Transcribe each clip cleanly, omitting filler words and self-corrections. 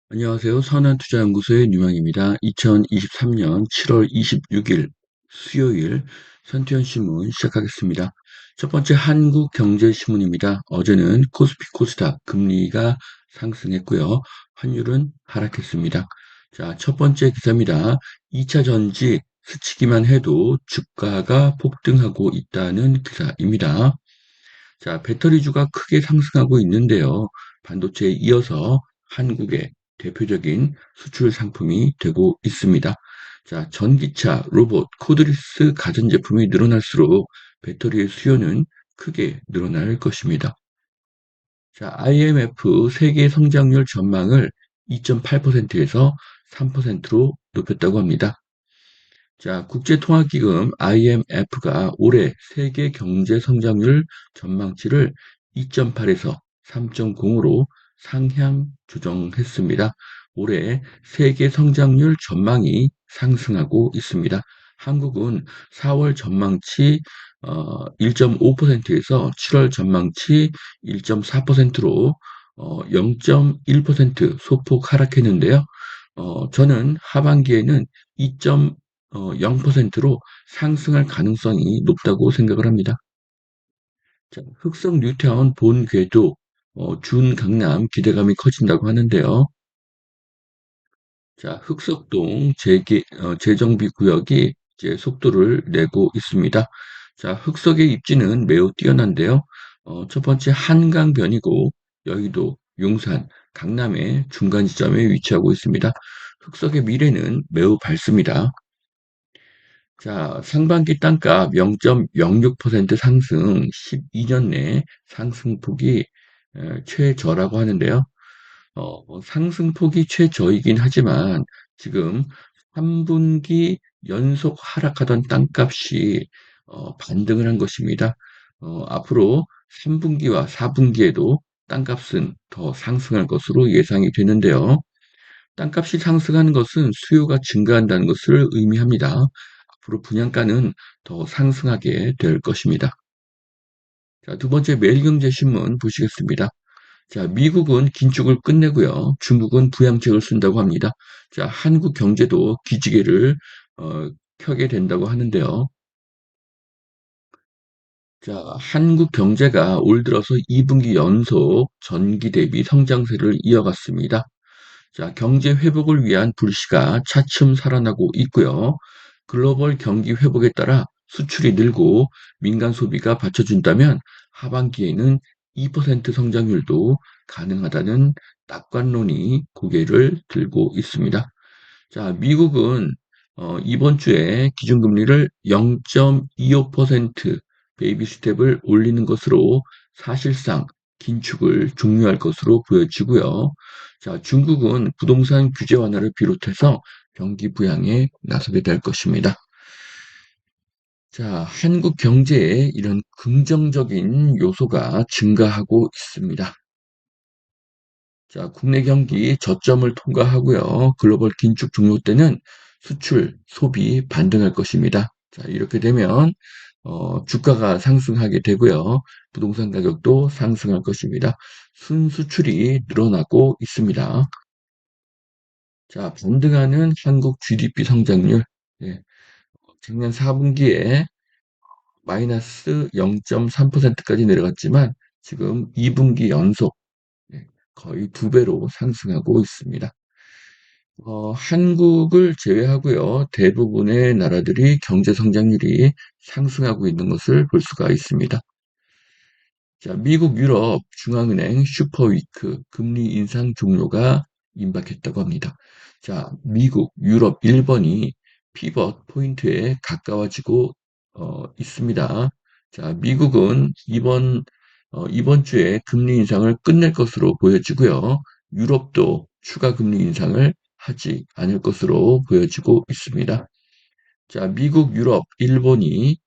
안녕하세요. 선한투자연구소의 유망입니다. 2023년 7월 26일 수요일 선투현 신문 시작하겠습니다. 첫 번째 한국경제신문입니다. 어제는 코스피 코스닥 금리가 상승했고요. 환율은 하락했습니다. 자, 첫 번째 기사입니다. 2차 전지 스치기만 해도 주가가 폭등하고 있다는 기사입니다. 자, 배터리주가 크게 상승하고 있는데요. 반도체에 이어서 한국의 대표적인 수출 상품이 되고 있습니다. 자, 전기차, 로봇, 코드리스 가전제품이 늘어날수록 배터리의 수요는 크게 늘어날 것입니다. 자, IMF 세계 성장률 전망을 2.8%에서 3%로 높였다고 합니다. 자, 국제통화기금 IMF가 올해 세계 경제 성장률 전망치를 2.8에서 3.0으로 상향 조정했습니다. 올해 세계 성장률 전망이 상승하고 있습니다. 한국은 4월 전망치 1.5%에서 7월 전망치 1.4%로 0.1% 소폭 하락했는데요. 저는 하반기에는 0%로 상승할 가능성이 높다고 생각을 합니다. 자, 흑성 뉴타운 본 궤도 준 강남 기대감이 커진다고 하는데요. 자, 흑석동 재정비 구역이 이제 속도를 내고 있습니다. 자, 흑석의 입지는 매우 뛰어난데요. 첫 번째 한강변이고 여의도, 용산, 강남의 중간 지점에 위치하고 있습니다. 흑석의 미래는 매우 밝습니다. 자, 상반기 땅값 0.06% 상승, 12년 내 상승폭이 최저라고 하는데요. 상승폭이 최저이긴 하지만 지금 3분기 연속 하락하던 땅값이 반등을 한 것입니다. 앞으로 3분기와 4분기에도 땅값은 더 상승할 것으로 예상이 되는데요. 땅값이 상승하는 것은 수요가 증가한다는 것을 의미합니다. 앞으로 분양가는 더 상승하게 될 것입니다. 자, 두 번째 매일경제신문 보시겠습니다. 자, 미국은 긴축을 끝내고요. 중국은 부양책을 쓴다고 합니다. 자, 한국 경제도 기지개를 켜게 된다고 하는데요. 자, 한국 경제가 올 들어서 2분기 연속 전기 대비 성장세를 이어갔습니다. 자, 경제 회복을 위한 불씨가 차츰 살아나고 있고요. 글로벌 경기 회복에 따라 수출이 늘고 민간 소비가 받쳐준다면 하반기에는 2% 성장률도 가능하다는 낙관론이 고개를 들고 있습니다. 자, 미국은 이번 주에 기준금리를 0.25% 베이비 스텝을 올리는 것으로 사실상 긴축을 종료할 것으로 보여지고요. 자, 중국은 부동산 규제 완화를 비롯해서 경기 부양에 나서게 될 것입니다. 자, 한국 경제에 이런 긍정적인 요소가 증가하고 있습니다. 자, 국내 경기 저점을 통과하고요. 글로벌 긴축 종료 때는 수출, 소비 반등할 것입니다. 자, 이렇게 되면 주가가 상승하게 되고요. 부동산 가격도 상승할 것입니다. 순수출이 늘어나고 있습니다. 자, 반등하는 한국 GDP 성장률. 예, 작년 4분기에 마이너스 0.3%까지 내려갔지만 지금 2분기 연속 거의 2배로 상승하고 있습니다. 한국을 제외하고요. 대부분의 나라들이 경제 성장률이 상승하고 있는 것을 볼 수가 있습니다. 자, 미국, 유럽 중앙은행 슈퍼위크 금리 인상 종료가 임박했다고 합니다. 자, 미국, 유럽, 일본이 피벗 포인트에 가까워지고 있습니다. 자, 미국은 이번 주에 금리 인상을 끝낼 것으로 보여지고요. 유럽도 추가 금리 인상을 하지 않을 것으로 보여지고 있습니다. 자, 미국, 유럽, 일본이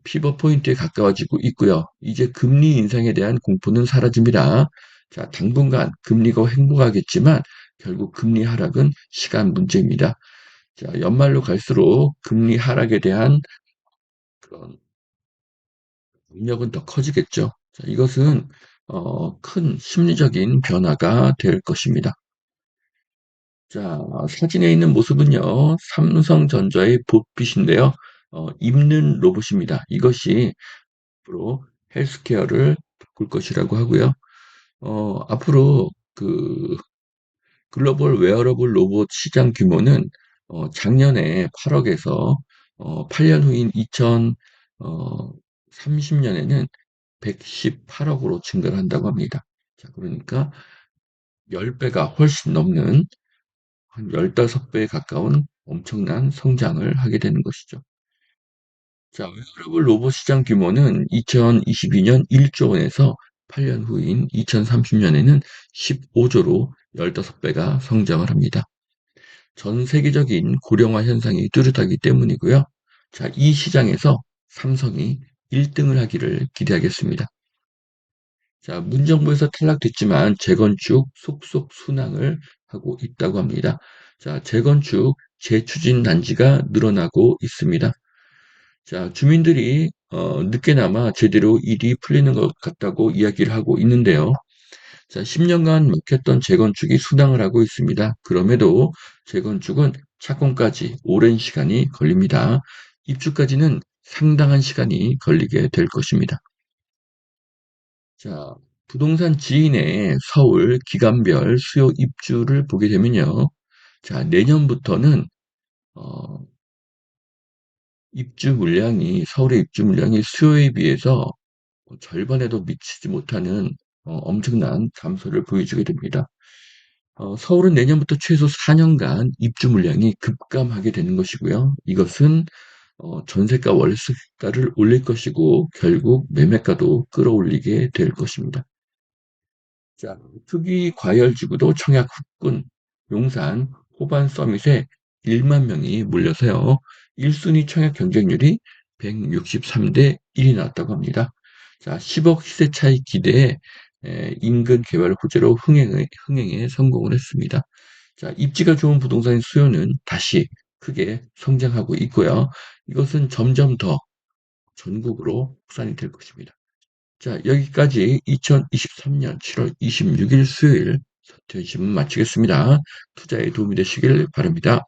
피벗 포인트에 가까워지고 있고요. 이제 금리 인상에 대한 공포는 사라집니다. 자, 당분간 금리가 행보하겠지만 결국 금리 하락은 시간 문제입니다. 자, 연말로 갈수록 금리 하락에 대한 그런 압력은 더 커지겠죠. 자, 이것은 큰 심리적인 변화가 될 것입니다. 자, 사진에 있는 모습은요, 삼성전자의 봇빛인데요. 입는 로봇입니다. 이것이 앞으로 헬스케어를 바꿀 것이라고 하고요. 앞으로 그 글로벌 웨어러블 로봇 시장 규모는 작년에 8억에서 8년 후인 2030년에는 118억으로 증가를 한다고 합니다. 자, 그러니까 10배가 훨씬 넘는 한 15배 가까운 엄청난 성장을 하게 되는 것이죠. 자, 웨어러블 로봇 시장 규모는 2022년 1조 원에서 8년 후인 2030년에는 15조로 15배가 성장을 합니다. 전 세계적인 고령화 현상이 뚜렷하기 때문이고요. 자, 이 시장에서 삼성이 1등을 하기를 기대하겠습니다. 자, 문정부에서 탈락됐지만 재건축 속속 순항을 하고 있다고 합니다. 자, 재건축 재추진 단지가 늘어나고 있습니다. 자, 주민들이 늦게나마 제대로 일이 풀리는 것 같다고 이야기를 하고 있는데요. 자, 10년간 막혔던 재건축이 순항을 하고 있습니다. 그럼에도 재건축은 착공까지 오랜 시간이 걸립니다. 입주까지는 상당한 시간이 걸리게 될 것입니다. 자, 부동산 지인의 서울 기간별 수요 입주를 보게 되면요. 자, 내년부터는 어, 서울의 입주 물량이 수요에 비해서 절반에도 미치지 못하는 엄청난 감소를 보여주게 됩니다. 서울은 내년부터 최소 4년간 입주 물량이 급감하게 되는 것이고요. 이것은 전세가 월세가를 올릴 것이고 결국 매매가도 끌어올리게 될 것입니다. 자, 투기 과열지구도 청약 후군, 용산, 호반 서밋에 1만 명이 몰려서요. 1순위 청약 경쟁률이 163대 1이 나왔다고 합니다. 자, 10억 시세 차익 기대에 인근 개발 호재로 흥행에 성공을 했습니다. 자, 입지가 좋은 부동산 수요는 다시 크게 성장하고 있고요. 이것은 점점 더 전국으로 확산이 될 것입니다. 자, 여기까지 2023년 7월 26일 수요일 서태지문 마치겠습니다. 투자에 도움이 되시길 바랍니다.